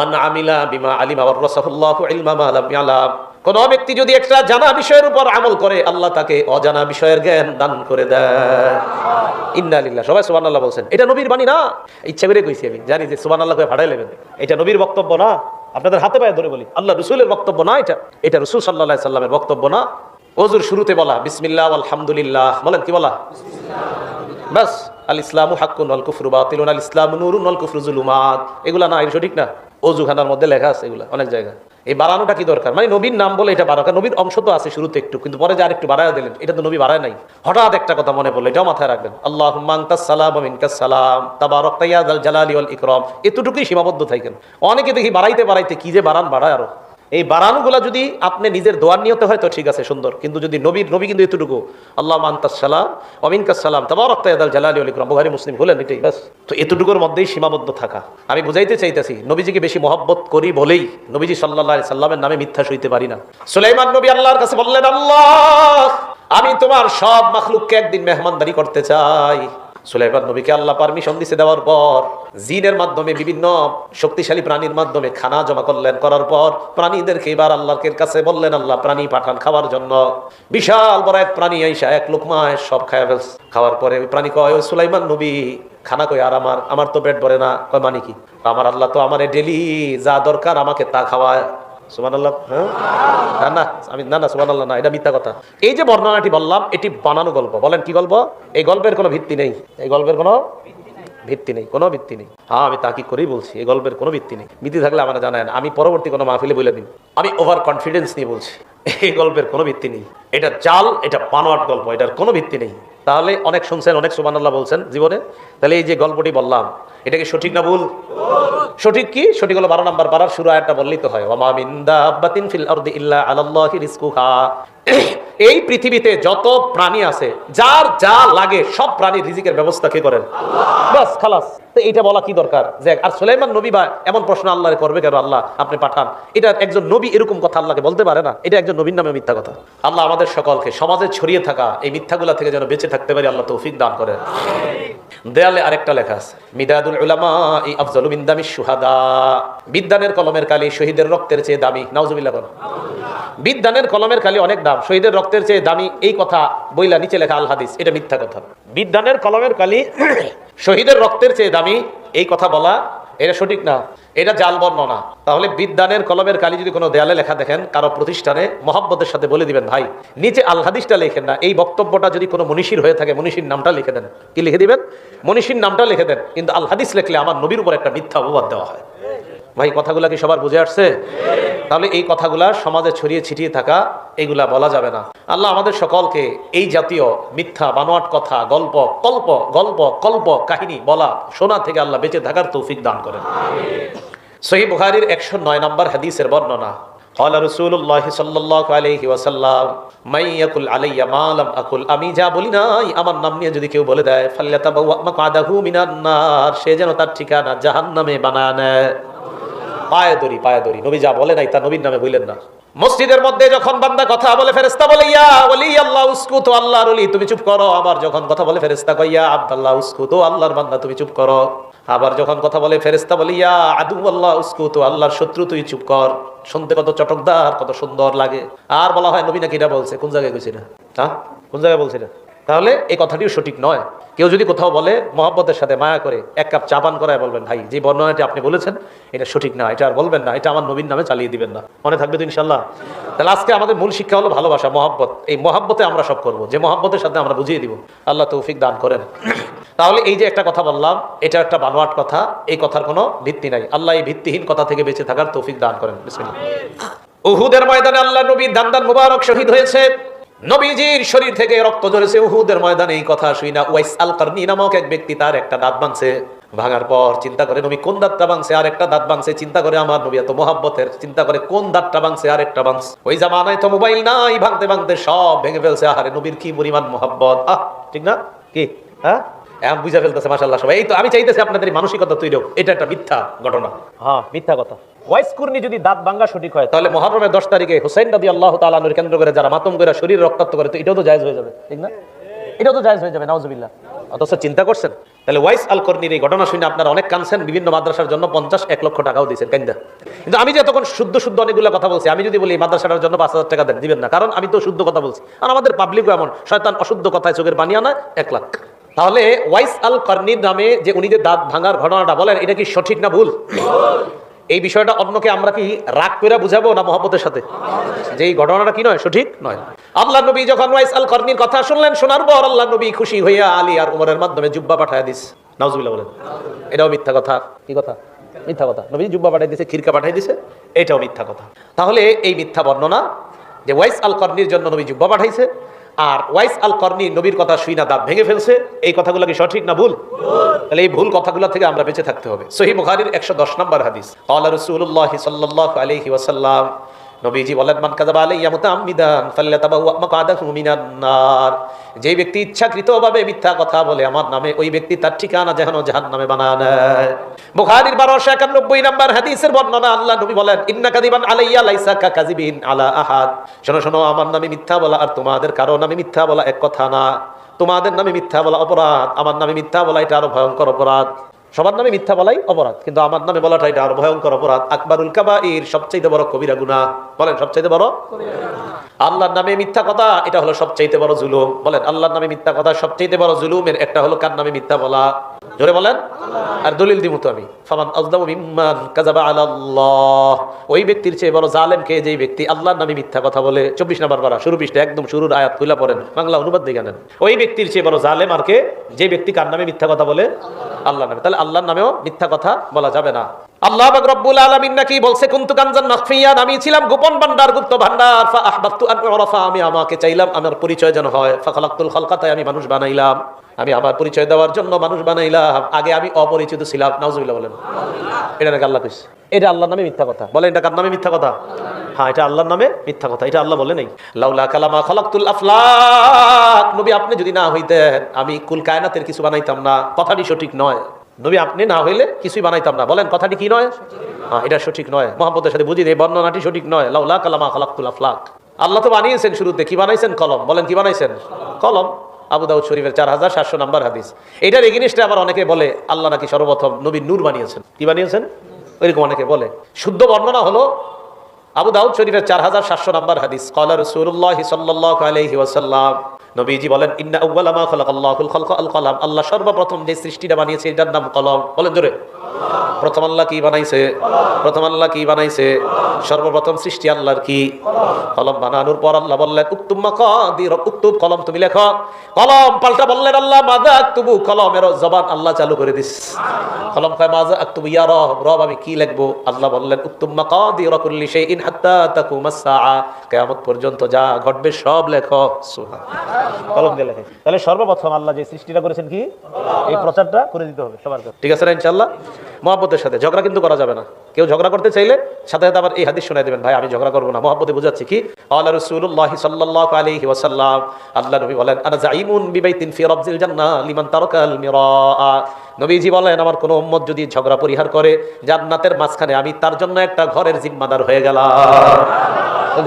মান আমিলা বিমা আলিমা ওয়ারাসাহুল্লাহু ইলমা মা লাম ইয়ালাম। কোন ব্যক্তি যদি একটা জানা বিষয়ের উপর আমল করে, আল্লাহ তাকে অজানা বিষয়ের জ্ঞান দান করে দেয়। ইন্না লিল্লাহ। সবাই সুবহানাল্লাহ বলছেন। এটা নবীর বাণী না, ইচ্ছা করে কইছি আমি, জানি যে সুবহানাল্লাহ কয়ে ভাড়াই নেবেন। এটা নবীর বক্তব্য না, আপনাদের হাতে পায়ে ধরে বলি, আল্লাহ রাসূলের বক্তব্য না, এটা রাসূল সাল্লাল্লাহু আলাইহি সাল্লামের বক্তব্য না। ওযুর শুরুতে বলা বিসমিল্লাহ আলহামদুলিল্লাহ, বলেন কি বলা? বাস। আল ইসলামু হাক্কুন ওয়াল কুফরু বাতিলুন, আল ইসলামু নূরুন ওয়াল কুফরু যুলুমাত। এগুলা না, এটা সঠিক না। ওযুখানার মধ্যে লেখা আছে এগুলা অনেক জায়গায়। এই বাড়ানোটা কি দরকার? মানে নবীর নাম বলে এটা বাড়ানো, নবীর অংশ তো আছে শুরুতে একটু, কিন্তু পরে যে আরেকটু বাড়ায় দিলেন, এটা তো নবী বাড়ায় নাই। হঠাৎ একটা কথা মনে পড়লো, এটাও মাথায় রাখবেন। আল্লাহুম্মা আনতাস সালাম ওয়া মিনকাস সালাম তাবারাকতা ইয়া যাল জালালি ওয়াল ইকরাম। এতটুকুই সীমাবদ্ধ থাকেন। অনেকে দেখি বাড়াইতে বাড়াইতে কি যে বাড়ায় আরো। এই বাড়ানোগুলা যদি আপনি নিজের দোয়ার নিয়তে হয় তো ঠিক আছে, সুন্দর, কিন্তু যদি নবী কিন্তু এতটুকু, আল্লাহুম্মা আনতাস সালাম ওয়া মিনকাস সালাম তাবারাকতা ইয়া যাল জালালি ওয়াল ইকরাম, বুখারী মুসলিম বলেন এটাই বাস। তো এতটুকুর মধ্যেই সীমাবদ্ধ থাকা। আমি বুঝাইতে চাইতেছি, নবীজিকে বেশি মহব্বত করি বলেই নবীজি সাল্লাল্লাহু আলাইহি সাল্লামের নামে মিথ্যা সইতে পারি না। সুলাইমান নবী আল্লাহর কাছে বললেন, আল্লাহ আমি তোমার সব মাখলুককে একদিন মেহমানদারি করতে চাই। সুলাইমান নবীকে আল্লাহ পারমিশন দিতে দেওয়ার পর জিনের মাধ্যমে, বিভিন্ন শক্তিশালী প্রাণীর মাধ্যমে খানা জমা করলেন। করার পর প্রাণীদেরকে এবার আল্লাহর কাছে বললেন, আল্লাহ প্রাণী পাঠান খাওয়ার জন্য। বিশাল বড় এক প্রাণী আইসা এক লোকমায় সব খায় ফেলছে। খাওয়ার পরে ওই প্রাণী কয়, ওই সুলাইমান নবী খানা কই, আর আমার তো পেট ভরে না। কয় মানে কি? আমার আল্লাহ তো আমারে ডেলি যা দরকার আমাকে তা খাওয়ায়। সুবহানাল্লাহ। হ্যাঁ না, আমি না সুবহানাল্লাহ না, এটা মিথ্যা কথা। এই যে বর্ণনাটি বললাম, এটি বানানো গল্প। বলেন কি গল্প? এই গল্পের কোনো ভিত্তি নেই, এই গল্পের কোনো ভিত্তি নেই, কোনো ভিত্তি নেই। হ্যাঁ, আমি তাকি করেই বলছি, এই গল্পের কোনো ভিত্তি নেই। ভিত্তি থাকলে আমরা জানেন, আমি পরবর্তী কোনো মাহফিলে বলে দিন। আমি ওভার কনফিডেন্স নিয়ে বলছি, এই গল্পের কোনো ভিত্তি নেই। এটা জাল, এটা বানোয়াট গল্প, এটার কোনো ভিত্তি নেই। তাহলে অনেক শুনছেন, অনেক সুবহানাল্লাহ বলছেন জীবনে। তাহলে এই যে গল্পটি বললাম, এটা কি সঠিক না ভুল? সঠিক। কি সঠিক হলো 12 নম্বর পারার শুরু আয়াতটা বললেই তো হয়, ওয়া মা মিন দাব্বাতিন ফিল আরদি ইল্লা আলাল্লাহি রিজকুহা। এই পৃথিবীতে যত প্রাণী আছে, যার যা লাগে সব প্রাণীর রিজিকের ব্যবস্থা কে করেন? আল্লাহ। বাস, খালাস। তো এইটা বলা কি দরকার? যে আর সুলাইমান নবী বা এমন প্রশ্ন আল্লাহরে করবে কেন? আল্লাহ আপনি পাঠান। এটা একজন নবী এরকম কথা আল্লাহকে বলতে পারে না। এটা একজন নবীর নামে মিথ্যা কথা। আল্লাহ আমাদের সকলকে সমাজে ছড়িয়ে থাকা এই মিথ্যাগুলা থেকে যেন বেঁচে থাকতে পারি, আল্লাহ তৌফিক দান করেন। দেয়ালে আরেকটা লেখা আছে, মিদাদুল উলামা আফজালু মিন দামিশ শুহাদা। বিদ্যানের কলমের কালি শহীদের রক্তের চেয়ে দামি। নাউজুবিল্লাহ। বিদ্যানের কলমের কালি অনেক দাম, শহীদের রক্তের চেয়ে দামি, এই কথা বইলা নিচে লেখা আল হাদিস। এটা মিথ্যা কথা। বিদ্যানের কলমের কালি শহীদের রক্তের চেয়ে দামি, এই কথা বলা এটা সঠিক না, এটা জাল বর্ণনা। তাহলে বিদ্যানের কলমের কালি যদি কোনো দেয়ালে লেখা দেখেন কারো প্রতিষ্ঠানে, মহব্বতের সাথে বলে দিবেন, ভাই নিচে আল হাদিসটা লেখেন না। এই বক্তব্যটা যদি কোনো মনীষীর হয়ে থাকে, মনীষীর নামটা লিখে দেন। কি লিখে দিবেন? মনীষীর নামটা লিখে দেন। কিন্তু আল হাদিস লিখলে আমার নবীর উপর একটা মিথ্যা অপবাদ দেওয়া হয়। ভাই কথাগুলা কি সবার বুঝে আসছে? তাহলে এই কথাগুলা সমাজে ছড়িয়ে ছিটিয়ে থাকা, এগুলা বলা যাবে না। আল্লাহ আমাদের সকলকে এই জাতীয় মিথ্যা বানোয়াট কথা, গল্প কল্প কাহিনী বলা, শোনা থেকে আল্লাহ বেঁচে থাকার তৌফিক দান করেন। সহিহ বুখারীর 109 নম্বর হাদিসের বর্ণনা, ক্বালা রাসূলুল্লাহ সাল্লাল্লাহু আলাইহি ওয়াসাল্লাম মান ইয়াকুল আলাইয়া মা লাম আকুল, আমি যা বলি নাই আমার নাম নিয়ে যদি কেউ বলে দেয়, ফাল্যাতাবাওয়া মাকআদাহু মিনান নার, সে যেন তার ঠিকানা জাহান্নামে বানায় নেয়। পায়ে ধরি, নবী যা বলে নাই তা নবীর নামে বললেন না। মসজিদের মধ্যে যখন বান্দা কথা বলে, ফেরেশতা বলে ইয়া ওয়ালি আল্লাহ উসকুত, আল্লাহর ওলি তুমি চুপ করো। আবার যখন কথা বলে ফেরেশতা কয় ইয়া আব্দুল্লাহ উসকুত, আল্লাহর বান্দা তুমি চুপ করো। আবার যখন কথা বলে ফেরেশতা বলে ইয়া আদু আল্লাহ উসকুত, আল্লাহর শত্রু তুই চুপ কর। শুনতে কত চটকদার, কত সুন্দর লাগে। আর বলা হয় নবী নাকি এটা বলছে, কোন জায়গায় কইছে না? হ্যাঁ, কোন জায়গায় বলছে না? তাহলে এই কথাটিও সঠিক নয়। কেউ যদি কোথাও বলে, মহব্বতের সাথে মায়া করে 1 কাপ চা পান করায় বলবেন, ভাই যে বর্ণনাটি আপনি বলেছেন এটা সঠিক না, এটা আর বলবেন না, এটা আমার নবীর নামে চালিয়ে দিবেন না। মনে থাকবে তো ইনশাল্লাহ? তাহলে আজকে আমাদের মূল শিক্ষা হলো ভালোবাসা, মহব্বত। এই মহব্বতে আমরা সব করব, যে মহব্বতের সাথে আমরা বুঝিয়ে দিব। আল্লাহ তৌফিক দান করেন। তাহলে এই যে একটা কথা বললাম, এটা একটা বানোয়াট কথা, এই কথার কোনো ভিত্তি নাই। আল্লাহ এই ভিত্তিহীন কথা থেকে বেঁচে থাকার তৌফিক দান করেন। বিসমিল্লাহ। উহুদের ময়দানে আল্লাহ নবীর দান্দান মুবারক শহীদ হয়েছে, নবীজির শরীর থেকে রক্ত ঝরেছে উহুদের ময়দানে। এই কথা শুই না ওয়াইস আল কারনি নামক এক ব্যক্তি, তার একটা দাঁত ভাঙছে। ভাঙার পর চিন্তা করে নবী কোন দাঁতটা ভাঙছে, আর একটা দাঁত ভাঙছে। চিন্তা করে আমার নবী এত মহব্বতের, চিন্তা করে কোন দাঁতটা ভাঙছে, আর একটা ভাঙছে। ওই জামানায় তো মোবাইল নাই, ভাঙতে ভাঙতে সব ভেঙে ফেলছে। আহারে নবীর কি পরিমাণ মহব্বত, ঠিক না? কি হ্যাঁ, এখন বুঝা ফেলতেছে মাশাআল্লাহ সবাই। এই তো আমি চাইতেছি আপনাদের মানসিকতা তৈরি হোক। এটা একটা মিথ্যা ঘটনা, হ্যাঁ মিথ্যা কথা। ওয়াইস কুরনি যদি দাঁত ভাঙা সঠিক হয়, তাহলে মুহররমের 10 তারিখে হুসাইন রাদিয়াল্লাহু তাআলা আনহুর কেন্দ্র করে যারা মাতম করে শরীর রক্তাক্ত করে, তো এটাও তো জায়েজ হয়ে যাবে, ঠিক না? এটাও তো জায়েজ হয়ে যাবে, নাউজুবিল্লাহ। অথচ চিন্তা করছেন? তাহলে ওয়াইস আল কর্নির এই ঘটনা শুনে আপনারা অনেক কানছেন, বিভিন্ন মাদ্রাসার জন্য 50-1 লক্ষ টাকাও দিয়েছেন কাইন্দা। কিন্তু আমি যে তখন শুদ্ধ শুদ্ধ অনেকগুলো কথা বলছি, আমি যদি বলি মাদ্রাসাটার জন্য 5,000 টাকা দেন, দিবেন না, কারণ আমি তো শুদ্ধ কথা বলছি। আর আমাদের পাবলিকও এমন, শয়তান অশুদ্ধ কথায় চোখের পানি আনায় 1 লাখ। তাহলে ওয়াইস আল কর্নির নামে যে উনি যে দাঁত ভাঙার ঘটনাটা বলেন, এটা কি সঠিক না ভুল? এই বিষয়টা অন্যকে আমরা কি রাগ করে বুঝাবো না মহব্বতের সাথে, যে এই ঘটনাটা কি নয়, সঠিক নয়? আল্লাহ নবী যখন ওয়াইস আল কর্নির কথা শুনলেন, শোনার পর আল্লাহ নবী খুশি হইয়া আলী আর উমরের মাধ্যমে জুব্বা পাঠায় দিস। নাউজুবিল্লাহ বলেন। এটাও মিথ্যা কথা। কি কথা? মিথ্যা কথা। নবী জুব্বা পাঠাই দিছে, খিরকা পাঠাই দিছে, এটাও মিথ্যা কথা। তাহলে এই মিথ্যা বর্ণনা যে ওয়াইস আল কর্নির জন্য নবী জুব্বা পাঠাইছে, আর ওয়াইস আল কর্নি নবীর কথা শুই না দাঁত ভেঙে ফেলছে, এই কথাগুলো কি সঠিক না ভুল? তাহলে এই ভুল কথাগুলো থেকে আমরা বেঁচে থাকতে হবে। সহিহ বুখারীর 110 নম্বর হাদিস, ক্বালা রাসূলুল্লাহ সাল্লাল্লাহু আলাইহি ওয়াসাল্লাম, নবীজি বলেন, মান কাযাবা আলাইয়া মুতাআম্মিদান ফাল্যাতাবাওয়া মাকআদাহু মিনান নার। যে ব্যক্তি ইচ্ছাকৃতভাবে মিথ্যা কথা বলে আমার নামে, ওই ব্যক্তি তার ঠিকানা জাহান্নামে বানায় নেয়। বুখারীর 1291 নম্বর হাদিসের বর্ণনা, আল্লাহ নবী বলেন, ইন্না কাযিবান আলাইয়া লাইসা কাযিবিন আলা আহাদ। শোনো, আমার নামে মিথ্যা বলা আর তোমাদের কারো নামে মিথ্যা বলা এক কথা না। তোমাদের নামে মিথ্যা বলা অপরাধ, আমার নামে মিথ্যা বলা এটা আরো ভয়ঙ্কর অপরাধ। সবার নামে মিথ্যা বলাই অপরাধ, কিন্তু আমার নামে বলাটা এটা আরো ভয়ঙ্কর অপরাধ। আকবারুল কাবাইর, সবচেয়ে বড় কবিরা গুনাহ। বলেন, সবচেয়ে বড়? আল্লাহর নামে মিথ্যা কথা, এটা হলো সবচেয়ে বড় জুলুম। বলেন, আল্লাহর নামে মিথ্যা কথা সবচেয়ে বড় জুলুমের একটা হলো কার নামে মিথ্যা বলা? জোরে বলেন। আর দলিল দিমু তো আমি, ফামান আযলামু মিম্মান কাযাবা আলাল্লাহ। ওই ব্যক্তির চেয়ে বড় জালেম কে, যেই ব্যক্তি আল্লাহর নামে মিথ্যা কথা বলে। 24 নম্বর পারা, শুরু পৃষ্ঠা, একদম শুরুর আয়াত খুলে পড়েন, বাংলা অনুবাদ দেখে নেন। ওই ব্যক্তির চেয়ে বড় জালেম আর কে? যে ব্যক্তি কার নামে মিথ্যা কথা বলে? আল্লাহর নামে। তাহলে আল্লাহর নামেও মিথ্যা কথা বলা যাবে না। আল্লাহ পাক রব্বুল আলামিন নাকি বলছে, কুনতু কানজান মাখফিয়ান, আমি ছিলাম গোপন ভান্ডার, গুপ্ত ভান্ডার। ফা আহবাবতু আন উরাফা, আমি আমাকে চাইলাম আমার পরিচয় যেন হয়। ফা খালাকতুল খালকা, তাই আমি মানুষ বানাইলাম। আমি আমার পরিচয় দেওয়ার জন্য মানুষ বানাইলাম। আগে আমি অপরিচিত ছিলাম। নাউজুবিল্লাহ বলেন। এটা নাকি আল্লাহ কইছে? এটা আল্লাহর নামে মিথ্যা কথা। বলেন, এটা কার নামে মিথ্যা কথা? হ্যাঁ, এটা আল্লাহর নামে মিথ্যা কথা। এটা আল্লাহ বলে নাই, লাউলা কালামা খালাকতুল আফলাক। নবী আপনি যদি না হইতেন, আমি কুল কায়নাতের কিছু বানাইতাম না। কথাটি সঠিক নয়। নবী আপনি না হইলে কিছুই বানাইতাম না। বলেন, কথাটি কি নয়? হ্যাঁ, এটা সঠিক নয়। মুহাম্মদের সাথে বুঝি, এই বর্ণনাটি সঠিক নয়। লাউলা কালামা খালাকতুল আফলাক। আল্লাহ তো বানিয়েছেন, শুরুতে কি বানাইছেন? কলম। বলেন, কি বানাইছেন? কলম। আবু দাউদ শরীফের 4700 নম্বর হাদিস। এটার এগেইনস্টে আবার অনেকে বলে আল্লাহ নাকি সর্বপ্রথম নবী নূর বানিয়েছেন। কি বানিয়েছেন? এরকম অনেকে বলে। শুদ্ধ বর্ণনা হলো আবু দাউদ শরীফের 4700 নম্বর হাদিস, ক্বালা রাসূলুল্লাহ সাল্লাল্লাহু আলাইহি ওয়াসাল্লাম, নবীজি বলেন, ইন্না আউওয়ালা মা খালাকাল্লাহুল খালকা আল কলম। আল্লাহ সর্বপ্রথম যে সৃষ্টিটা বানিয়েছে এটার নাম কলম। বলেন জোরে। প্রথম আল্লাহ কি বানাইছে? প্রথম আল্লাহ কি বানাইছে? সর্বপ্রথম সৃষ্টি আল্লাহর কি? কলম। বানানোর পর আল্লাহ বললেন, উক্তুব মাকাদির, উক্তুব, কলম তুমি লেখো। কলম পাল্টা বললেন আল্লাহ, মাযা আকতুবু, কলমের জবান আল্লাহ চালু করে দিস। কলম কয়, মাযা আকতুবু ইয়া রব, রব আমি কি লিখবো? আল্লাহ বললেন, উক্তুব মাকাদির কুল্লি শাইইন হাত্তা তাকুমাস সাআ, কিয়ামত পর্যন্ত যা ঘটবে সব লেখো। সুবহানাল্লাহ। কলম দিয়ে লেখে। তাহলে সর্বপ্রথম আল্লাহ যে সৃষ্টিটা করেছেন কি? এই প্রচারটা করে দিতে হবে সবার কাছে। ঠিক আছে না ইনশাআল্লাহ? মুহাব্বতের সাথে ঝগড়া কিন্তু করা যাবে না। কেউ ঝগড়া করতে চাইলে সাথে সাথে আবার এই হাদিস শোনায় দেবেন, ভাই আমি ঝগড়া করবো না, মুহাব্বতে বুঝাচ্ছি কি। ক্বালা রাসূলুল্লাহ সাল্লাল্লাহু আলাইহি ওয়াসাল্লাম, আল্লাহ নবী বলেন, আনা যাইমুন বিবাইতিন ফি রাবজিল জান্নাহ লিমান তারাকাল মিরাআ। নবীজি বলেন, আমার কোন উম্মত যদি ঝগড়া পরিহার করে, জান্নাতের মাঝখানে আমি তার জন্য একটা ঘরের জিম্মাদার হয়ে গেলাম।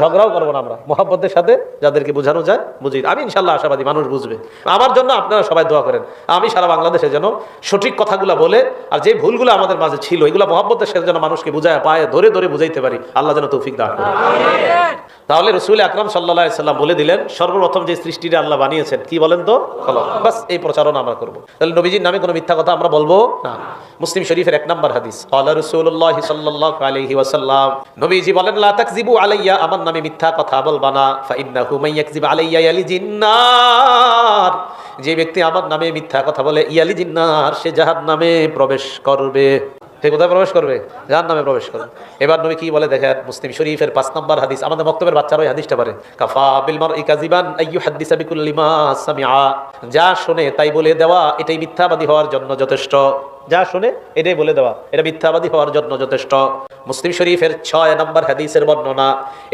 ঝগড়াও করবো না আমরা, মুহাব্বতের সাথে যাদেরকে বোঝানো যায় বুঝি। আমি ইনশাআল্লাহ আশাবাদী মানুষ বুঝবে। আমার জন্য আপনারা সবাই দোয়া করেন, আমি সারা বাংলাদেশে যেন সঠিক কথাগুলো বলে, আর যে ভুলগুলো আমাদের মাঝে ছিল এগুলো মুহাব্বতের সাথে যেন মানুষকে বুঝায় পায় ধরে ধরে বুঝাইতে পারি। আল্লাহ যেন তৌফিক দান করেন। তাহলে রাসূল আকরাম সাল্লাল্লাহু আলাইহি সাল্লাম বলে দিলেন, সর্বপ্রথম যে সৃষ্টিটা আল্লাহ বানিয়েছেন কি বলেন তো? কলম। বাস এই প্রচারণা আমরা করবো। তাহলে নবীজির নামে কোনো মিথ্যা কথা আমরা বলবো না। মুসলিম শরীফের 1 নম্বর হাদিস, ক্বালা রাসূলুল্লাহ সাল্লাল্লাহু আলাইহি ওয়াসাল্লাম, নবীজি বলেন, লা তাকযিবু আলাইয়া, আমার নামে মিথ্যা কথা বলবা না। ফা ইন্নাহু মান ইয়াকযিব আলাইয়া ইয়ালিজিন নার, যে ব্যক্তি আমার নামে মিথ্যা কথা বলে, ইয়ালিজিন নার, সে জাহান্নামে প্রবেশ করবে। সে কোথায় প্রবেশ করবে? জাহান্নামে প্রবেশ করবে। এবার নবী কি বলে দেখেন, মুসলিম শরীফের 5 নম্বর হাদিস। আমাদের বক্তব্যের বাচ্চারা ওই হাদিসটা পারে, কাফা বিল মারই কাযিবান আইয়ুহাদ্দিসা বিকুল্লি মা সামিআ, যা শুনে তাই বলে দেওয়া এটাই মিথ্যাবাদী হওয়ার জন্য যথেষ্ট। যা শুনে এটাই বলে দেওয়া এটা মিথ্যাবাদী হওয়ার জন্য যথেষ্ট। মুসলিম শরীফের 6 নম্বর হাদিসের বর্ণনা।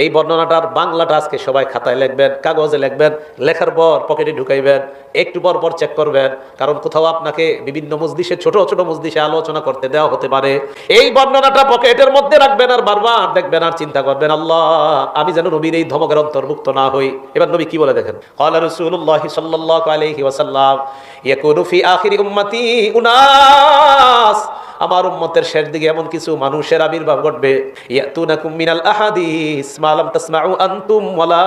এই বর্ণনাটার বাংলাটা আজকে সবাই খাতায় লিখবেন, কাগজে লিখবেন, লেখার পর পকেটে ঢুকাইবেন, একটু পর পর চেক করবেন, কারণ কোথাও আপনাকে বিভিন্ন মজলিসে ছোট ছোট মজলিসে আলোচনা করতে দেওয়া হতে পারে। এই বর্ণনাটা পকেটের মধ্যে রাখবেন আর বারবার দেখবেন আর চিন্তা করবেন, আল্লাহ আমি যেন নবীর এই ধমকের অন্তর্ভুক্ত না হই। এবার নবী কি বলে দেখেন, ক্বালা রাসূলুল্লাহ সাল্লাল্লাহু আলাইহি ওয়াসাল্লাম, ইয়াকুনু ফি আখিরি উম্মতি উনাস, আমার উম্মতের শেষ দিকে এমন কিছু মানুষের আবির্ভাব ঘটবে, ইয়াতুনাকুম মিনাল আহাদিস মা লাম তাসমাউ আনতুম ওয়ালা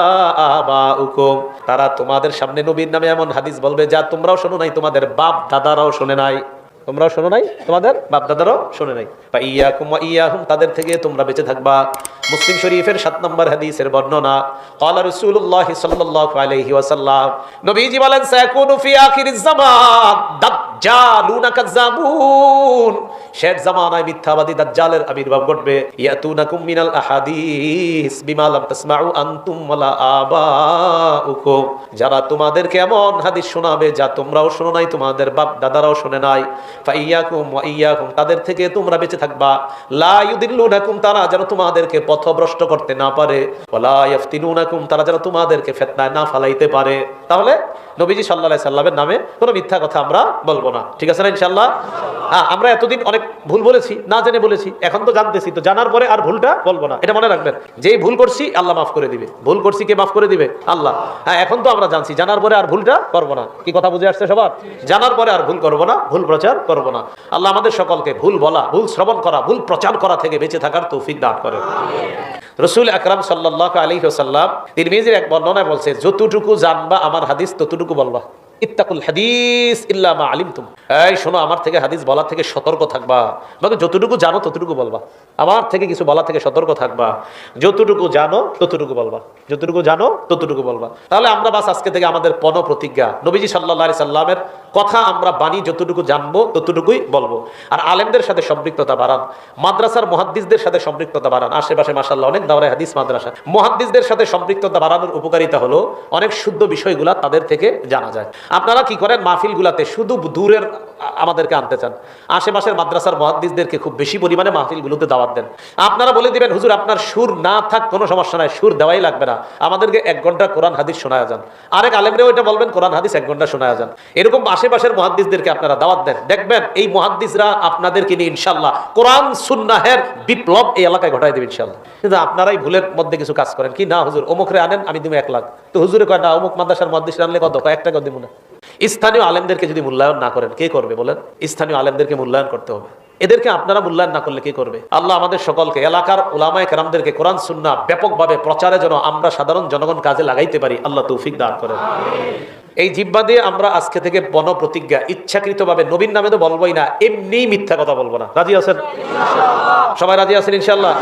আবাউকুম, তারা তোমাদের সামনে নবীর নামে এমন হাদিস বলবে যা তোমরাও শোনো নাই, তোমাদের বাপ দাদারাও শোনে নাই। তোমরাও শোনো নাই, তোমাদের বাপ দাদারাও শোনে নাই। ফা ইয়াকুম ওয়া ইয়াহুম, তাদের থেকে তোমরা বেঁচে থাকবা। মুসলিম শরীফের 7 নম্বর হাদিসের বর্ণনা, ক্বালা রাসূলুল্লাহ সাল্লাল্লাহু আলাইহি ওয়াসাল্লাম, নবীজি বলেন সায়াকুনু ফি আখিরিজ জামান দাজ্জালুনা কাযাবুন, শেষ জামানায় মিথ্যাবাদী দাজ্জালের আবির্ভাব ঘটবে। ইয়াতুনাকুম মিনাল আহাদিস বিমা লাম তাসমাউ আনতুম ওয়ালা আবাউকুম, যারা তোমাদেরকে এমন হাদিস শোনাবে যা তোমরাও শোনো নাই, তোমাদের বাপ দাদারাও শোনে নাই। ফাইয়াকুম ওয়া ইয়াকুম, তাদের থেকে তোমরা বেঁচে থাকবা। লা ইউদিল্লুনাকুম, তারা যেন তোমাদেরকে পথভ্রষ্ট করতে না পারে। ওয়ালা ইফতিনুনাকুম, তারা যেন তোমাদেরকে ফিতনায় না ফালাইতে পারে। তাহলে নবীজি সাল্লাল্লাহু আলাইহি সাল্লামের নামে কোনো মিথ্যা কথা আমরা বলবো না, ঠিক আছে না ইনশাআল্লাহ? হ্যাঁ, আমরা এতদিন অনেক ভুল বলেছি, না জেনে বলেছি, এখন তো জানতেছি, তো জানার পরে আর ভুলটা বলবো না, এটা মনে রাখবেন। যেই ভুল করছি আল্লাহ মাফ করে দিবে, ভুল করছি কে মাফ করে দিবে? আল্লাহ। হ্যাঁ, এখন তো আমরা জানছি, জানার পরে আর ভুলটা করবো না। কি কথা বুঝে আসছে সবার? জানার পরে আর ভুল করবো না, ভুল প্রচার করবো না। আল্লাহ আমাদের সকলকে ভুল বলা, ভুল শ্রবণ করা, ভুল প্রচার করা থেকে বেঁচে থাকার তৌফিক দান করে। রাসূল আকরাম সাল্লাল্লাহু আলাইহি ওয়াসাল্লাম তিরমিজির এক বর্ণনায় বলছে, যতটুকু জানবা আমার হাদিস ততটুকু বলবা। ইত্তাকুল হাদিস ইল্লা মা আলিমতুম, এই শোনো, আমার থেকে হাদিস বলা থেকে সতর্ক থাকবা। মানে যতটুকু জানো ততটুকু বলবা, আমার থেকে কিছু বলা থেকে সতর্ক থাকবা। যতটুকু জানো ততটুকু বলবা, যতটুকু জানো ততটুকু বলবা। তাহলে আমরা বাস আজকে থেকে আমাদের পণ প্রতিজ্ঞা, নবীজি সাল্লাল্লাহু আলাইহি সাল্লামের কথা আমরা বাণী যতটুকু জানবো ততটুকুই বলবো। আর আলেমদের সাথে সম্পৃক্ততা বাড়ান, মাদ্রাসার মুহাদ্দিসদের সাথে সম্পৃক্ততা বাড়ান। আশেপাশে মাশাআল্লাহ অনেক দাওরায়ে হাদিস মাদ্রাসা, মুহাদ্দিসদের সাথে সম্পৃক্ততা বাড়ানোর উপকারিতা হলো অনেক শুদ্ধ বিষয়গুলা তাদের থেকে জানা যায়। আপনারা কি করেন, মাহফিলগুলাতে শুধু দূরের আমাদেরকে আনতে চান, আশেপাশের মাদ্রাসার মুহাদ্দিসদেরকে খুব বেশি পরিমাণে মাহফিলগুলোতে দাওয়াত দেন। আপনারা বলে দিবেন, হুজুর আপনার সুর না থাক কোনো সমস্যা নাই, সুর দেওয়াই লাগবে না, আমাদেরকে 1 ঘন্টা কোরআন হাদিস শোনায়া যান। আরেক আলেমরেও এটা বলবেন, কোরআন হাদিস 1 ঘন্টা শোনায়া যান। এরকম আশেপাশের মুহাদ্দিসদেরকে আপনারা দাওয়াত দেন, দেখবেন এই মুহাদ্দিসরা আপনাদেরকে নিয়ে ইনশাআল্লাহ কোরআন সুন্নাহের বিপ্লব এই এলাকায় ঘটাই দেবে ইনশাআল্লাহ। কিন্তু আপনারাই ভুলের মধ্যে কিছু কাজ করেন, কি না হুজুর অমুকরে আনেন আমি দিব 1 লাখ, তো হুজুরে কয় না অমুক মাদ্রাসার মুহাদ্দিসরা আনলে কত, 1 টাকা দিব না। স্থানীয় আলেমদেরকে যদি মূল্যায়ন না করেন কে করবে বলেন? স্থানীয় আলেমদেরকে মূল্যায়ন করতে হবে। এদেরকে আপনারা মূল্যায়ন না করলে কে করবে? আল্লাহ আমাদের সকলকে, এলাকার উলামায়ে কেরামদেরকে কোরআন সুন্নাহ ব্যাপকভাবে প্রচারে যেন আমরা সাধারণ জনগণ কাজে লাগাইতে পারি, আল্লাহ তৌফিক দান করেন। এই জিহ্বা দিয়ে আমরা আজকে থেকে বন প্রতিজ্ঞা, ইচ্ছাকৃতভাবে নবীর নামে তো বলবোই না, এমনি মিথ্যা কথা বলবো না। রাজি আছেন? সবাই রাজি আছেন ইনশাআল্লাহ?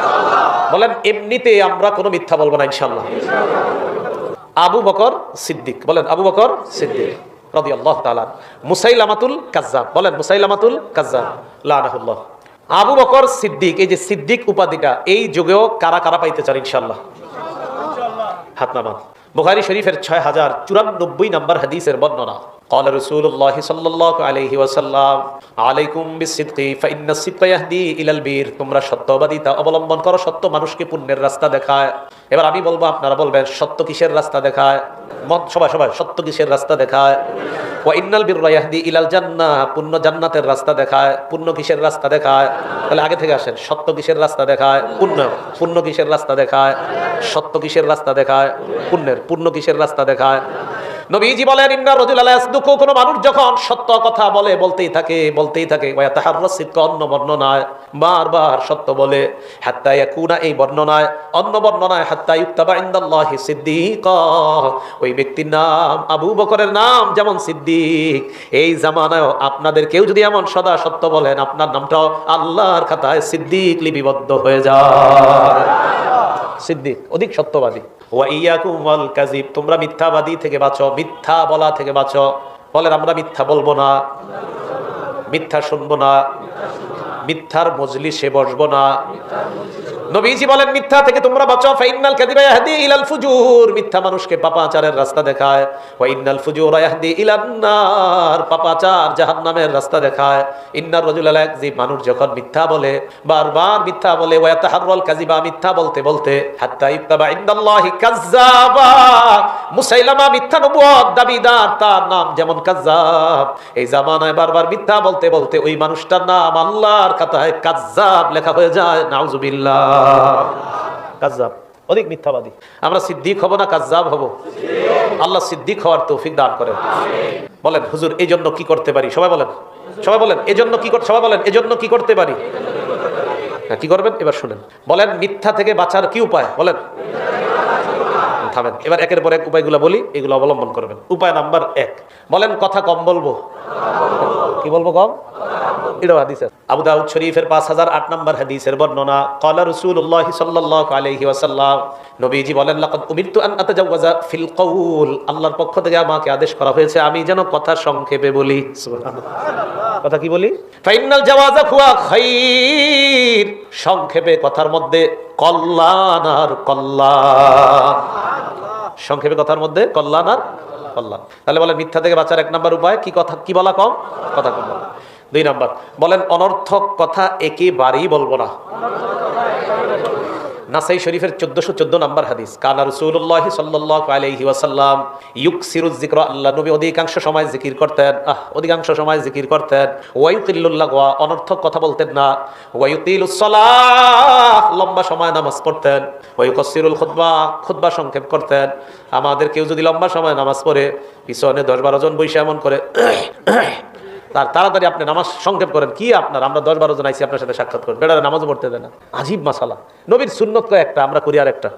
বলেন এমনিতে আমরা কোনো মিথ্যা বলবো না ইনশাআল্লাহ। আবু বকর সিদ্দিক, বলেন আবু বকর সিদ্দিক রাদিয়াল্লাহু তাআলা। মুসাইলামাতুল কাজ্জাব, বলেন মুসাইলামাতুল কাজ্জাব লানাহুল্লাহ। আবু বকর সিদ্দিক, এই যে সিদ্দিক উপাধিটা এই যুগেও কারা কারা পাইতে চান ইনশাআল্লাহ? হাত নামান। বুখারী শরীফের 6094 নম্বর হাদিসের বর্ণনা, قال رسول الله صلى الله عليه وسلم عليكم بالصدق فإن الصدق يهدي إلى البر, তোমরা সত্যবাদিতা অবলম্বন করো, সত্য মানুষকে পুণ্যের রাস্তা দেখায়। এবার আমি বলবো, আপনারা বলবেন সত্য কিসের রাস্তা দেখায়? সবাই সবাই সত্য কিসের রাস্তা দেখায়? ওয়া ইন্নাল বিররা ইয়াহদি ইলাল জান্নাহ, পুণ্য জান্নাতের রাস্তা দেখায়। পুণ্য কিসের রাস্তা দেখায়? তাহলে আগে থেকে আসেন, সত্য কিসের রাস্তা দেখায়? পুণ্য। পুণ্য কিসের রাস্তা দেখায়? সত্য কিসের রাস্তা দেখায়? পুণ্যের। পুণ্য কিসের রাস্তা দেখায়? নবীজি বলেন, ইন্না রাজুলা লা ইয়াসদুকু, কোন মানুষ যখন সত্য কথা বলে বলতেই থাকে ওয়া ইয়াতাহাররাস সিদকা, অন্য বর্ণনায় বারবার সত্য বলে, হাত্তা ইয়াকুনা, এই বর্ণনায়, অন্য বর্ণনায় হাত্তা ইউক্তাবা ইনদাল্লাহি সিদ্দিকা, ওই ব্যক্তির নাম আবু বকরের নাম যেমন সিদ্দিক, এই জামানায় আপনাদের কেউ যদি এমন সদা সত্য বলেন, আপনার নামটাও আল্লাহর খাতায় সিদ্দিক লিপিবদ্ধ হয়ে যায়। সিদ্দিক অধিক সত্যবাদী। ওয়া ইয়াকুম ওয়াল কাযিব, তোমরা মিথ্যাবাদী থেকে বাঁচো, মিথ্যা বলা থেকে বাঁচো। বলেন আমরা মিথ্যা বলবো না, মিথ্যা শুনবো না, মিথ্যার মজলিসে বসবো না। নবীজি বলেন মিথ্যা থেকে তোমরা বাঁচো। ফাইন্নাল কাযিবা ইয়াহদি ইলাল ফুজুর, মিথ্যা মানুষকে পাপাচারের রাস্তা দেখায়। ওয়া ইন্নাল ফুজুরা ইয়াহদি ইলান নার, পাপাচার জাহান্নামের রাস্তা দেখায়। ইন্নার রাজুলা লা ইয়াকযিব, মানুষ যখন মিথ্যা বলে, বারবার মিথ্যা বলে, ওয়া ইয়াতাহাররাল কাযিবা, মিথ্যা বলতে বলতে, হাত্তা ইউক্তাবা ইনদাল্লাহি কাযযাবা, মুসাইলামা মিথ্যা নবুয়ত দাবিদার, তার নাম যেমন কাযযাব। এই জামানায় বারবার মিথ্যা বলতে বলতে ওই মানুষটার নাম আল্লাহর খাতায় কাযযাব লেখা হয়ে যায়। নাউযুবিল্লাহ। কাযযাব অধিক মিথ্যাবাদী। আমরা সিদ্দিক হব না কাজ্জাব হব? আল্লাহ সিদ্দিক হওয়ার তৌফিক দান করেন। বলেন হুজুর এই জন্য কি করতে পারি? সবাই বলেন, সবাই বলেন এজন্য কি করতে, সবাই বলেন এজন্য কি করতে পারি? কি করবেন এবার শুনেন। বলেন মিথ্যা থেকে বাঁচার কি উপায়? বলেন। থামেন, এবার একের পর এক উপায়গুলো বলি, এগুলো অবলম্বন করবেন। উপায় নাম্বার 1, বলেন কথা কম বলবো। কি বলবো কম? এটা হাদিস আছে আবু দাউদ শরীফের 5008 নম্বর হাদিসের বর্ণনা। ক্বালা রাসূলুল্লাহ সাল্লাল্লাহু আলাইহি ওয়াসাল্লাম, নবীজি বলেন লাকাদ উমিরতু আন আতাজাওয়াজা ফিল কওল, আল্লাহর পক্ষ থেকে আমাকে আদেশ করা হয়েছে আমি যেন কথা সংক্ষেপে বলি। সুবহানাল্লাহ। কথা কি বলি? ফাইনাল জাওয়াজা হুয়া খাইর, সংক্ষেপে কথার মধ্যে কল্যাণ আর কল্যাণ। সংক্ষেপে কথার মধ্যে কল্যাণ আর কল্যাণ। তাহলে বলেন মিথ্যা থেকে বাঁচার 1 নম্বর উপায় কি? কথা কি বলা কম, কথা কম বলা। 2 নম্বর, বলেন অনর্থক কথা একেবারেই বলবো না। নাসাই শরীফের 1414 নম্বর হাদিস। কানা রাসূলুল্লাহ সাল্লাল্লাহু আলাইহি ওয়াসাল্লাম ইউকসিরুজ যিকর, আল্লাহ নবী অধিকাংশ সময় জিকির করতেন, অধিকাংশ সময় জিকির করতেন। ওয়ায়ুতিলুল লাগওয়া, অনর্থক কথা বলতেন না। ওয়ায়ুতিলুস সালাহ, লম্বা সময় নামাজ পড়তেন। ওয়ায়ুকসিরুল খুতবা, খুতবা সংক্ষেপ করতেন। আমাদের কেউ যদি লম্বা সময় নামাজ পড়ে, পিছনে 10-12 জন বসে এমন করে তার তাড়াতাড়ি আপনি নামাজ সংক্ষেপ করেন, কি আপনার, আমরা 10-12 জন আইছি আপনার সাথে সাক্ষাৎ করেন, বেটারা নামাজও পড়তে দেয় না। আজীব মাসালা। নবীর সুন্নত তো একটা, আমরা করি আর একটা।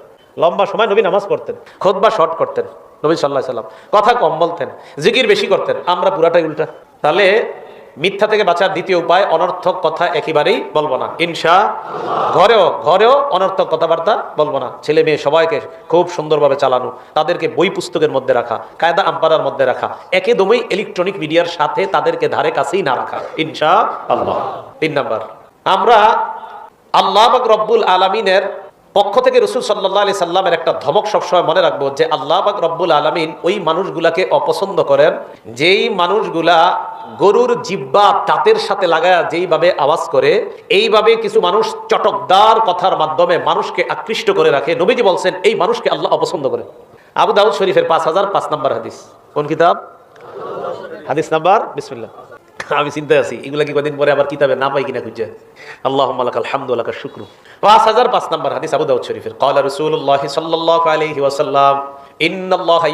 লম্বা সময় নবী নামাজ পড়তেন, খুতবা শর্ট করতেন নবী সাল্লাল্লাহু আলাইহি সাল্লাম, কথা কম বলতেন, জিকির বেশি করতেন। আমরা পুরাটাই উল্টা। তাহলে মিথ্যা থেকে বাঁচার 2য় উপায়, অনর্থক কথা একেবারেই বলবো না ইনশাআল্লাহ। ঘরেও অনর্থক কথাবার্তা বলবো না। ছেলে মেয়ে সবাইকে খুব সুন্দরভাবে চালানো, তাদেরকে বই পুস্তকের মধ্যে রাখা, কায়দা আম্পারার মধ্যে রাখা, একদমই ইলেকট্রনিক মিডিয়ার সাথে তাদেরকে ধারে কাছেই না রাখা ইনশাআল্লাহ। 3 নাম্বার, আমরা আল্লাহ পাক রব্বুল আলামিনের পক্ষ থেকে রাসূল সাল্লাল্লাহু আলাইহি সাল্লামের একটা ধমক সবসময় মনে রাখবো, যে আল্লাহ পাক রব্বুল আলামিন ওই মানুষগুলাকে অপছন্দ করেন যেই মানুষগুলা গরুর জিহ্বা দাঁতের সাথে লাগায়া যেইভাবে আওয়াজ করে, এইভাবে কিছু মানুষ চটকদার কথার মাধ্যমে মানুষকে আকৃষ্ট করে রাখে। নবীজি বলছেন এই মানুষকে আল্লাহ অপছন্দ করে। আবু দাউদ শরীফের 5005 নম্বর হাদিস। কোন কিতাব? হাদিস নাম্বার বিসমিল্লাহ। আমি চিন্তায় আছি এগুলা কি কদিন পরে আবার কিতাবে না পাই কিনা খুঁজে। আল্লাহুম্মা লাকাল হামদু ওয়া লাকাশ শুকরু। 5005 নম্বর হাদিস আবু দাউদ শরীফের। ক্বালা রাসূলুল্লাহ সাল্লাল্লাহু আলাইহি ওয়াসাল্লাম, ইন্নাল্লাহা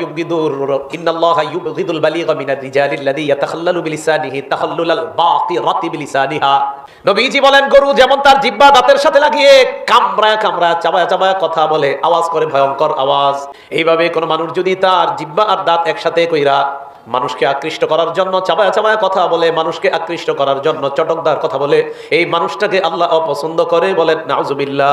ইউবগিদুল বালিগা মিনার রিজালিল্লাযী ইয়াতাখাল্লালু বিলিসানিহি তাখাল্লুলাল বাকিরাতি বিলিসানিহা। নবীজি বলেন গরু যেমন তার জিহ্বা দাঁতের সাথে লাগিয়ে কামড়ায় কামড়ায় চাবায় চাবায় কথা বলে, আওয়াজ করে ভয়ঙ্কর আওয়াজ, এইভাবে কোন মানুষ যদি তার জিহ্বা আর দাঁত একসাথে কইরা মানুষকে আকৃষ্ট করার জন্য চাবায় চাবায় কথা বলে, মানুষকে আকৃষ্ট করার জন্য চটকদার কথা বলে, এই মানুষটাকে আল্লাহ অপছন্দ করে। বলেন নাউজুবিল্লাহ।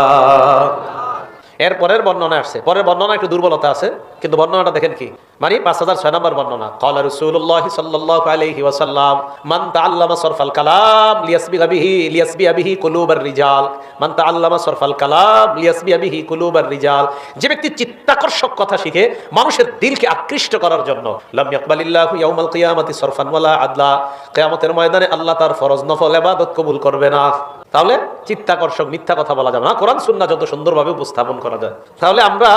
এরপরের বর্ণনা আসছে, পরের বর্ণনা একটু দুর্বলতা আছে, কিন্তু বর্ণনাটা দেখেন কি, মানে 5006 নম্বর বর্ণনা। ক্বালা রাসূলুল্লাহ সাল্লাল্লাহু আলাইহি ওয়াসাল্লাম, মান তাআল্লামা সরফাল কালাম লিয়াসবিহা বিহি কুলুবার রিজাল, মান তাআল্লামা সরফাল কালাম লিয়াসবিহা বিহি কুলুবার রিজাল। যে ব্যক্তি চিত্তাকর্ষক কথা শিখে মানুষের দিলকে আকৃষ্ট করার জন্য, লাম ইয়াকবালিল্লাহু ইয়াউমাল কিয়ামাতি সরফান ওয়ালা আদলা, কিয়ামতের ময়দানে আল্লাহ তার ফরজ নফল ইবাদত কবুল করবে না। তাহলে চিত্তাকর্ষক মিথ্যা কথা বলা যাবে না, কোরআন সুন্নাহ যত সুন্দরভাবে উপস্থাপন করা যায়। তাহলে আমরা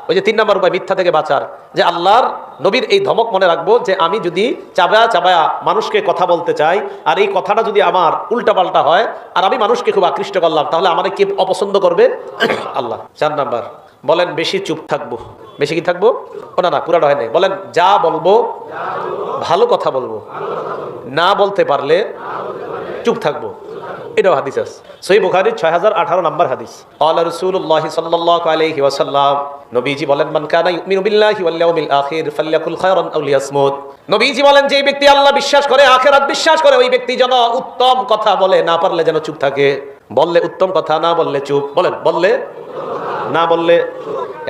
ওই যে 3 নম্বর উপায় মিথ্যা থেকে বাঁচার, যে আল্লাহর নবীর এই ধমক মনে রাখবো, যে আমি যদি চাবায়া চাবায়া মানুষকে কথা বলতে চাই, আর এই কথাটা যদি আমার উল্টাপাল্টা হয়, আর আমি মানুষকে খুব আকৃষ্ট করলাম, তাহলে আমাকে কে অপছন্দ করবে? আল্লাহ। 4 নম্বর, বলেন বেশি চুপ থাকবো। বেশি কি থাকবো? না পুরাটা হয় নাই। বলেন যা বলবো ভালো কথা বলবো, না বলতে পারলে চুপ থাকবো। এটাও হাদিস আছে সহিহ বুখারীর 6018 নম্বর হাদিস। ক্বালা রাসূলুল্লাহ সাল্লাল্লাহু আলাইহি ওয়াসাল্লাম, নবীজি বলেন মান কানা ইউমিনু বিল্লাহি ওয়াল ইয়াউমিল আখির ফালইয়াকুল খায়রান আও লিয়াসমুত। নবীজি বলেন যে ব্যক্তি আল্লাহ বিশ্বাস করে, আখিরাত বিশ্বাস করে, ওই ব্যক্তি যেন উত্তম কথা বলে, না পারলে যেন চুপ থাকে। বললে উত্তম কথা, না বললে চুপ। বলেন বললে, না বললে।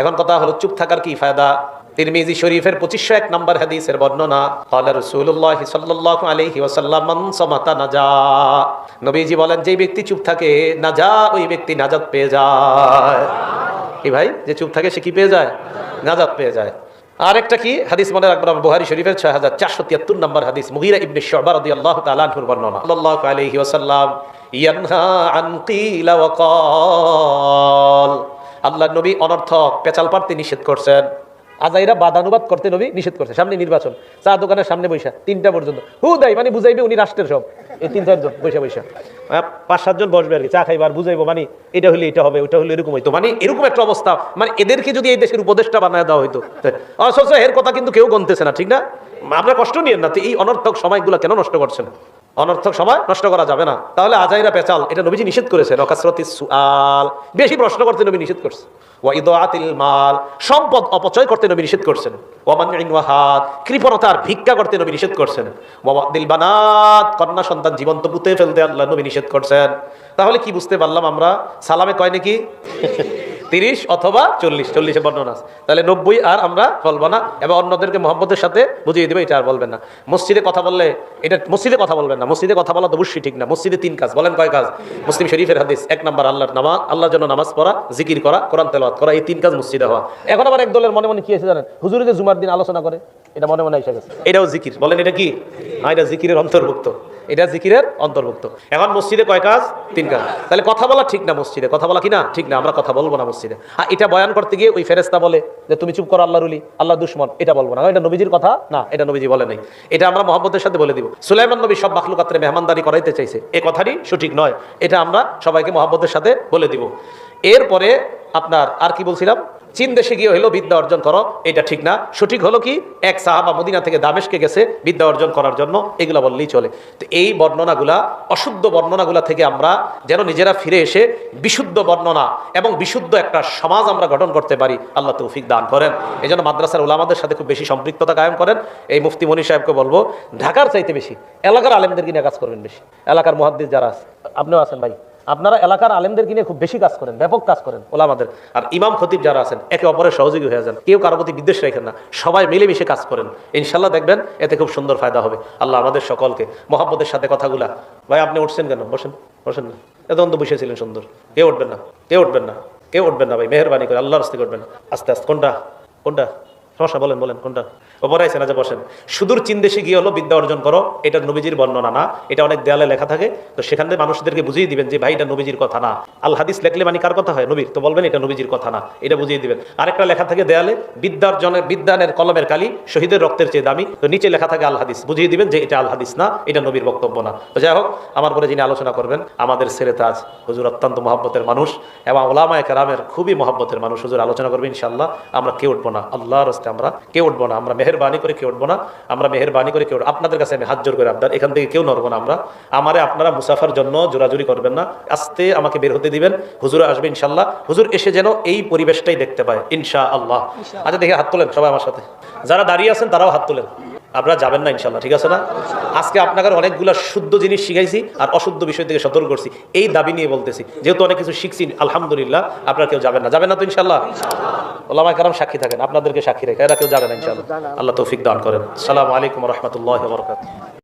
এখন কথা হলো চুপ থাকার কি ফায়দা? তিরমিজি শরীফের 2501 নম্বর হাদিসের বর্ণনা। ক্বালা রাসূলুল্লাহ সাল্লাল্লাহু আলাইহি ওয়াসাল্লাম, মান সামাতা নাজা। নবীজি বলেন যে ব্যক্তি চুপ থাকে নাজা, ওই ব্যক্তি নাজাত পেয়ে যায়। কি ভাই, যে চুপ থাকে সে কি পেয়ে যায়? নাজাত পেয়ে যায়। আরেকটা কি হাদিস মনে রাখবেন, বুখারী শরীফের 6473 নম্বর হাদিস, মুগীরা ইবনে শুবা রাদিয়াল্লাহু তাআলা আনহুর বর্ণনা। সাল্লাল্লাহু আলাইহি ওয়াসাল্লাম ইয়ানহা আন কিলা ওয়া ক্বাল। আল্লাহর নবী অনর্থক পেচাল পাড়তে নিষেধ করছেন। আজাইরা বাদানুবাদ করতে নবী নিষেধ করছে। সামনে নির্বাচন, চা দোকানের সামনে বৈশা 3টা পর্যন্ত হুদাই মানে বুঝাইবে উনি রাষ্ট্রের সব, এই 3-4 জন বৈশা বৈশা 5-7 জন বসবে আর কি, চা খাইবার বুঝাইবো, মানে এটা হলে এটা হবে, ওটা হলে এরকম হইতো, মানে এরকম একটা অবস্থা। মানে এদেরকে যদি এই দেশের উপদেষ্টা বানায় দেওয়া হইতো, অথচ এর কথা কিন্তু কেউ গনতেছে না, ঠিক না? আপনারা কষ্ট নিয়েন না, তো এই অনর্থক সময়গুলো কেন নষ্ট করছেন? অনর্থক সময় নষ্ট করা যাবে না। তাহলে আজাইরা পেচাল এটা নবীজি নিষেধ করেছেন। অকাসরাতিস সুআল, বেশি প্রশ্ন করতে নবী নিষেধ করছেন। ওয়া ইদাআতিল মাল, সম্পদ অপচয় করতে নবী নিষেধ করছেন। ওয়া মানইন ওয়াহাদ, কৃপণতার ভিক্ষা করতে নবী নিষেধ করছেন। ওয়া ওয়াদিল বানাত, কন্যা সন্তান জীবন্ত পুঁতে ফেলতে আল্লাহ নবী নিষেধ করছেন। তাহলে কি বুঝতে পারলাম আমরা? সালামে কয় নাকি 30 অথবা 40 বর্ণনা আছে। তাহলে 90 আর আমরা বলবো না, এবং অন্যদেরকে মহব্বতের সাথে বুঝিয়ে দেবে, এটা আর বলবেন না। মসজিদে কথা বললে, এটা মসজিদে কথা বলবেন না, মসজিদে কথা বলা তো অবশ্যই ঠিক না। মসজিদে 3 কাজ, বলেন কয় কাজ? মুসলিম শরীফের হাদিস, 1 নাম্বার আল্লাহর নামাজ, আল্লাহর জন্য নামাজ পড়া, জিকির করা, কোরআন তেলাওয়াত করা, এই 3 কাজ মসজিদে হওয়া। এখন আবার এক দলের মনে মনে কি আছে জানেন? হুজুরে যে জুমার দিন আলোচনা করে, এটা মনে মনে এসে গেছে, এটাও জিকির। বলেন এটা কি? না, এটা জিকিরের অন্তর্ভুক্ত, এটা জিকিরের অন্তর্ভুক্ত। এখন মসজিদে কয় কাজ? 3 কাজ। তাহলে কথা বলা ঠিক না, মসজিদে কথা বলা কি না ঠিক না, আমরা কথা বলবো না মসজিদে। আর এটা বয়ান করতে গিয়ে ওই ফেরেশতা বলে যে তুমি চুপ করো, আল্লাহর ওলি, আল্লাহ দুশমন, এটা বলবো না, এটা নবীজির কথা না, এটা নবীজি বলে নাই। এটা আমরা মুহাম্মদের সাথে বলে দিব। সুলাইমান নবী সব মাখলুকাতের মেহমানদারি করাইতে চাইছে, এই কথাটি সঠিক নয়, এটা আমরা সবাইকে মুহাম্মদের সাথে বলে দিব। এরপরে আপনার আর কি বলছিলাম? চীন দেশে গিয়ে হলো বিদ্যা অর্জন করো, এটা ঠিক না। সঠিক হলো কি? এক সাহাবা মদিনা থেকে দামেস্কে গেছে বিদ্যা অর্জন করার জন্য, এগুলা বললেই চলে। তো এই বর্ণনাগুলা, অশুদ্ধ বর্ণনাগুলা থেকে আমরা যেন নিজেরা ফিরে এসে বিশুদ্ধ বর্ণনা এবং বিশুদ্ধ একটা সমাজ আমরা গঠন করতে পারি, আল্লাহ তৌফিক দান করেন। এই জন্য মাদ্রাসার উলামাদের সাথে খুব বেশি সম্পৃক্ততা কায়েম করেন। এই মুফতি মনি সাহেবকে বলবো, ঢাকার চাইতে বেশি এলাকার আলেমদেরকে নিয়ে কাজ করবেন বেশি। এলাকার মুহাদ্দিস যারা আছে, আপনিও আছেন ভাই, আপনারা এলাকার আলেমদেরকে নিয়ে খুব বেশি কাজ করেন, ব্যাপক কাজ করেন ওলামাদের। আর ইমাম খতিব যারা আছেন, একে অপরের সহযোগী হয়ে যান, কেউ কারো প্রতি বিদ্বেষ রাখেন না, সবাই মিলেমিশে কাজ করেন, ইনশাল্লাহ দেখবেন এতে খুব সুন্দর ফায়দা হবে। আল্লাহ আমাদের সকলকে মহব্বতের সাথে কথাগুলা। ভাই আপনি উঠছেন কেন? বসেন, বসেন না, এতক্ষণ তো বসেছিলেন সুন্দর। কেউ উঠবেন না, কেউ উঠবেন না, কেউ উঠবেন না ভাই, মেহরবানি করে আল্লাহর রাস্তায় করবেন না। আস্তে আস্তে। কোনটা কোনটা সমস্যা? বলেন বলেন কোনটা? ওপরে আছেন, আজ বসেন। সুদূর চীন দেশে গিয়ে হলো বিদ্যা অর্জন করো, এটা নবীজির বর্ণনা না, এটা অনেক দেয়ালে লেখা থাকে। তো সেখান থেকে মানুষদেরকে বুঝিয়ে দিবেন যে ভাই এটা নবীজির কথা না। আল হাদিস লেখলে মানে কার কথা হয়? নবীর। তো বলবেন এটা নবীজির কথা না, এটা বুঝিয়ে দিবেন। আরেকটা লেখা থাকে দেয়ালে, বিদ্যানের কলমের কালি শহীদের রক্তের চেয়ে দামি, তো নিচে লেখা থাকে আল হাদিস, বুঝিয়ে দিবেন যে এটা আল হাদিস না, এটা নবীর বক্তব্য না। তো যাই হোক, আমার পরে যিনি আলোচনা করবেন আমাদের ছেলে তাজ হুজুর, অত্যন্ত মহব্বতের মানুষ এবং ওলামায়ে কেরামের খুবই মহব্বতের মানুষ। হুজুর আলোচনা করবেন ইনশাআল্লাহ। আমরা কেউ উঠবো না, আল্লাহর রাস্তায় আমরা কেউ উঠবো না, আমরা মেহেরবানি করে কেউ উঠবো না, আমরা মেহেরবানি করে কেউ। আপনাদের কাছে আমি হাত জোর করে আবদার, এখান থেকে কেউ নড়বো না। আমারে আপনারা মুসাফার জন্য জোরাজুরি করবেন না, আস্তে আমাকে বের হতে দিবেন। হুজুর আসবে ইনশাল্লাহ, হুজুর এসে যেন এই পরিবেশটাই দেখতে পায় ইনশাআল্লাহ। আচ্ছা দেখে হাত তোলেন সবাই আমার সাথে, যারা দাঁড়িয়ে আছেন তারাও হাত তোলেন। আপনারা যাবেন না ইনশাল্লাহ, ঠিক আছে না? আজকে আপনাদের অনেকগুলো শুদ্ধ জিনিস শিখাইছি আর অশুদ্ধ বিষয় থেকে সতর্ক করছি, এই দাবি নিয়ে বলতেছি। যেহেতু অনেক কিছু শিখছি আলহামদুলিল্লাহ, আপনারা কেউ যাবেন না, যাবেন না তো ইনশাল্লাহ? ওলামায়ে কেরাম সাক্ষী থাকেন, আপনাদেরকে সাক্ষী রেখে এরা কেউ যাবে না ইনশাল্লাহ। আল্লাহ তৌফিক দান করেন। আসসালামু আলাইকুম ওয়া রাহমাতুল্লাহি ওয়া বারাকাতুহু।